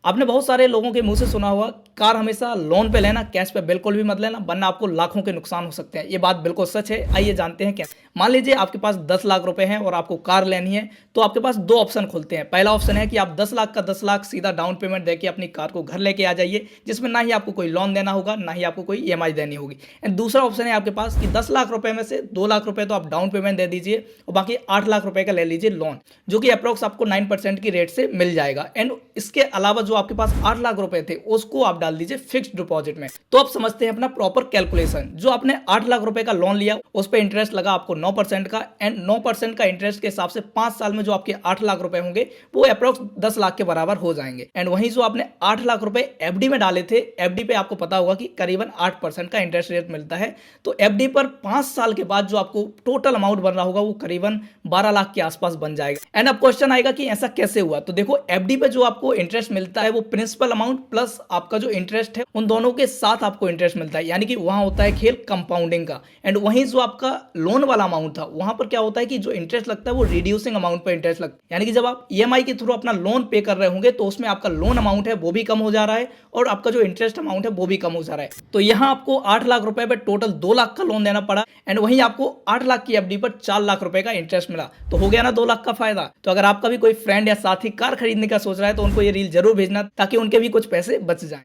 आपने बहुत सारे लोगों के मुंह से सुना होगा, कार हमेशा लोन पे लेना, कैश पे बिल्कुल भी मत लेना, वरना आपको लाखों के नुकसान हो सकते हैं। ये बात बिल्कुल सच है। आइए जानते हैं क्या। मान लीजिए आपके पास 10 लाख रुपए हैं और आपको कार लेनी है, तो आपके पास दो ऑप्शन खुलते हैं। पहला ऑप्शन है कि आप 10 लाख का 10 लाख सीधा डाउन पेमेंट देके अपनी कार को घर लेके आ जाइए, जिसमें ना ही आपको कोई लोन देना होगा, ना ही आपको कोई ईएमआई देनी होगी। एंड दूसरा ऑप्शन है आपके पास कि 10 लाख रुपए में से 2 लाख रुपए तो आप डाउन पेमेंट दे दीजिए और बाकी 8 लाख रुपए का ले लीजिए लोन, जो कि अप्रोक्स आपको 9% की रेट से मिल जाएगा। एंड इसके अलावा जो आपके पास 8 लाख रुपए थे उसको आप डाल दीजिए फिक्स्ड डिपॉजिट में। तो आप समझते हैं अपना प्रॉपर कैलकुलेशन। जो आपने 8 लाख रुपए का लोन लिया उस पर इंटरेस्ट लगा आपको 9% का, एंड 9% का इंटरेस्ट के हिसाब से 5 साल में जो आपके 8 लाख रुपए होंगे वो अप्रोक्स 10 लाख के बराबर हो जाएंगे। एंड वहीं जो आपने 8 लाख रुपए एफडी में डाले थे, एफडी पे आपको पता होगा कि करीबन 8% का इंटरेस्ट रेट मिलता है। तो एफडी पर 5 साल के बाद जो आपको टोटल अमाउंट बन रहा होगा वो करीबन 12 लाख के आसपास बन जाएगा। एंड अब क्वेश्चन आएगा कि ऐसा कैसे हुआ। तो देखो, एफडी पे जो आपको इंटरेस्ट मिलता है वो प्रिंसिपल अमाउंट प्लस आपका जो इंटरेस्ट है उन दोनों के साथ आपको इंटरेस्ट मिलता है, यानी कि वहां होता है खेल कंपाउंडिंग का। एंड वहीं जो आपका लोन वाला अमाउंट था वहां पर क्या होता है कि जो इंटरेस्ट लगता है वो रिड्यूसिंग अमाउंट पर इंटरेस्ट लगता है, यानी कि जब आप ईएमआई के थ्रू अपना लोन पे कर रहे होंगे तो उसमें आपका लोन अमाउंट है वो भी कम हो जा रहा है और आपका जो इंटरेस्ट अमाउंट है वो भी कम हो जा रहा है। तो यहां आपको 8 लाख रुपए पे टोटल 2 लाख का लोन देना पड़ा, एंड वहीं आपको 8 लाख की एफडी पर 4 लाख रुपए का इंटरेस्ट मिला। तो हो गया ना 2 लाख का फायदा। तो अगर आपका भी कोई फ्रेंड या साथी कार खरीदने का सोच रहा है तो उनको ये रील जरूर भेजना ताकि उनके भी कुछ पैसे बच जाएं।